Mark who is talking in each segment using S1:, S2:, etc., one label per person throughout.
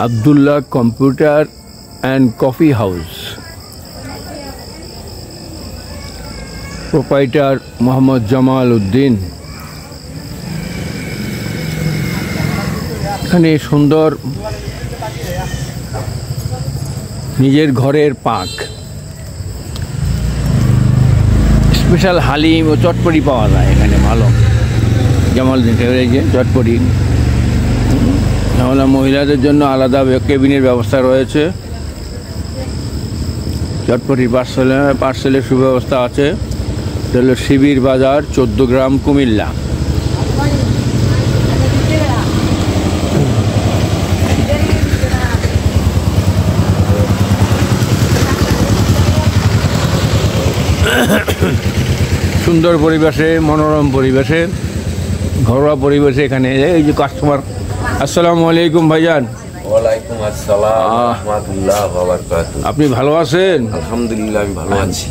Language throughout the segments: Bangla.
S1: Abdullah computer and coffee house, proprietor Mohammad Jamal Uddin. এখানে সুন্দর নিজের ঘরের পাক, স্পেশাল হালিম ও চটপটি পাওয়া যায় এখানে ভালো। জামাল উদ্দিন সাহেবের যে চটপটি, তাহলে মহিলাদের জন্য আলাদা কেবিনের ব্যবস্থা রয়েছে। চটপটির পার্সেলের সুব্যবস্থা আছে। এটা হলো শিবির বাজার, 14 গ্রাম, কুমিল্লা। সুন্দর পরিবেশে, মনোরম পরিবেশে, ঘরোয়া পরিবেশে এখানে এই যে কাস্টমার। আসসালামু আলাইকুম ভাইজান।
S2: ওয়ালাইকুম আসসালাম রাহমাতুল্লাহ ওয়া বারাকাতুহু।
S1: আপনি ভালো আছেন?
S2: আলহামদুলিল্লাহ আমি ভালো আছি।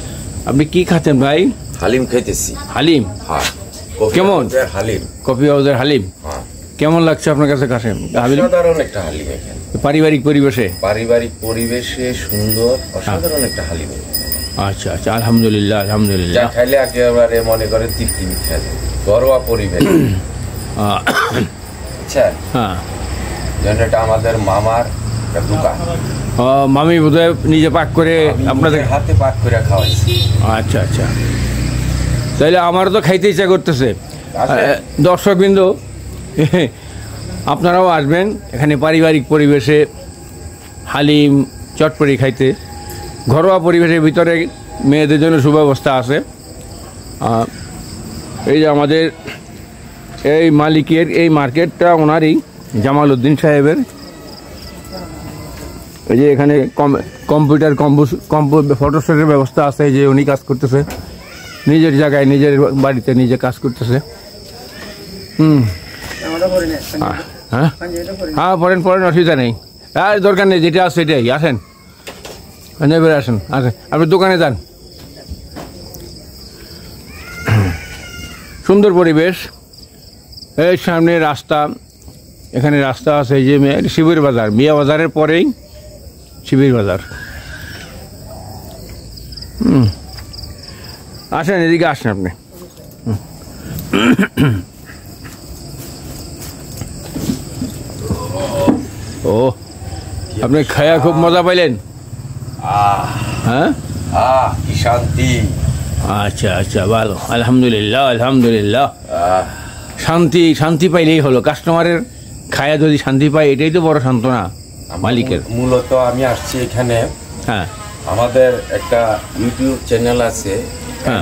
S1: আপনি কি খাচ্ছেন ভাই?
S2: হালিম খাইতেছি।
S1: হালিম?
S2: হ্যাঁ।
S1: কেমন?
S2: হালিম,
S1: কফি হাউসের হালিম।
S2: হ্যাঁ।
S1: কেমন লাগছে আপনার কাছে কাশেম?
S2: অসাধারণ একটা হালিম এখানে।
S1: পারিবারিক পরিবেশে?
S2: পারিবারিক পরিবেশে সুন্দর অসাধারণ একটা হালিম।
S1: আচ্ছা আচ্ছা, আলহামদুলিল্লাহ আলহামদুলিল্লাহ।
S2: যা খাইলে একেবারে মনে করে তৃপ্তি মিঠা যায়, ঘরোয়া পরিবেশ। আচ্ছা,
S1: হ্যাঁ,
S2: যেন এটা আমাদের মামার দোকান।
S1: মামি বোধহয় নিজে পাক করে আপনাদের
S2: হাতে পাক করে খাওয়াইছি।
S1: আচ্ছা আচ্ছা, তাহলে আমারও তো খাইতে ইচ্ছা করতেছে। দর্শকবৃন্দ, আপনারাও আসবেন এখানে পারিবারিক পরিবেশে হালিম চটপটি খাইতে। ঘরোয়া পরিবেশের ভিতরে মেয়েদের জন্য সুব্যবস্থা আছে। এই যে আমাদের এই মালিকের এই মার্কেটটা ওনারই, জামাল উদ্দিন সাহেবের। এই যে এখানে কম্পিউটার ফটোস্টেটের ব্যবস্থা আছে, যে উনি কাজ করতেছে নিজের জায়গায়, নিজের বাড়িতে নিজে কাজ করতেছে। হ্যাঁ হ্যাঁ, পড়েন পড়েন, অসুবিধা নেই। আর দরকার নেই, যেটা আছে সেটাই। আসেন, এবারে আসেন, আসেন, আপনি দোকানে যান। সুন্দর পরিবেশ, এই সামনে রাস্তা, এখানে রাস্তা আছে। এই যে শিবির বাজার, মিয়া বাজারের পরেই শিবির বাজার। আসেন, এদিকে আসেন আপনি। ও, আপনি খায়া খুব মজা পাইলেন? হ্যাঁ,
S2: কি শান্তি।
S1: আচ্ছা আচ্ছা, ভালো, আলহামদুলিল্লাহ আলহামদুলিল্লাহ। শান্তি, শান্তি পাইলেই হলো। কাস্টমারের খায়া যদি শান্তি পায়, এটাই তো বড় সান্ত্বনা মালিকের।
S2: মূলত আমি আসছি এখানে,
S1: হ্যাঁ,
S2: আমাদের একটা ইউটিউব চ্যানেল আছে,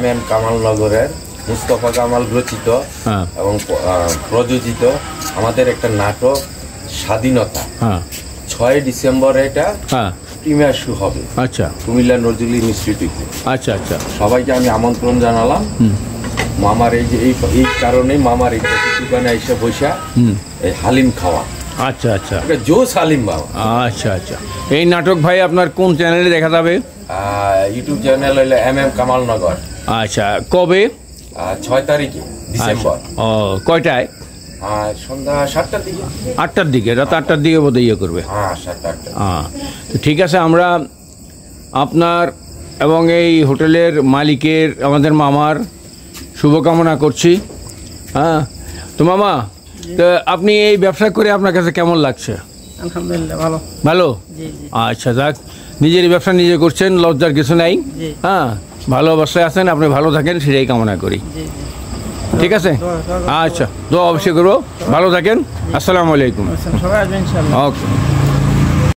S2: MM কামাল নগরের মুস্তফা কামাল রচিত এবং প্রযোজিত আমাদের একটা নাটক স্বাধীনতা। 6 ডিসেম্বর এটা প্রিমিয়ার শো হবে। আচ্ছা, কুমিল্লা নজরুল ইনস্টিটিউটে। আচ্ছা আচ্ছা, সবাইকে আমি আমন্ত্রণ জানালাম। মামার এই যে এই কারণে মামার এই দোকানে এসে বসা এই হালিম খাওয়া। আচ্ছা আচ্ছা, জোস হালিম বাবা। আচ্ছা আচ্ছা, এই নাটক ভাই আপনার কোন চ্যানেলে দেখা যাবে? ইউটিউব চ্যানেল হলো MM কামাল নগর। আচ্ছা, কবে? 6 তারিখে ডিসেম্বর। ও, কয়টায়? সন্ধ্যা 7টার দিকে। 8টার দিকে, রাত 8টার দিকে বোধ ইয়ে করবে। হ্যাঁ, 7-8টা। হ্যাঁ, ঠিক আছে। আমরা আপনার এবং এই হোটেলের মালিকের, আমাদের মামার শুভকামনা করছি। হ্যাঁ, তো মামা, তো আপনি এই ব্যবসা করে আপনার কাছে কেমন লাগছে?
S3: আলহামদুলিল্লাহ, ভালো। ভালো?
S1: আচ্ছা, যাক, নিজের ব্যবসা নিজে করছেন, লজ্জার কিছু নাই। হ্যাঁ, ভালো অবস্থায় আছেন, আপনি ভালো থাকেন, সেটাই কামনা করি। ঠিক আছে, আচ্ছা, দোয়া অবশ্যই করবো। ভালো থাকেন, আসসালামু আলাইকুম।
S3: সবাই আসবেন ইনশাআল্লাহ।
S1: ওকে।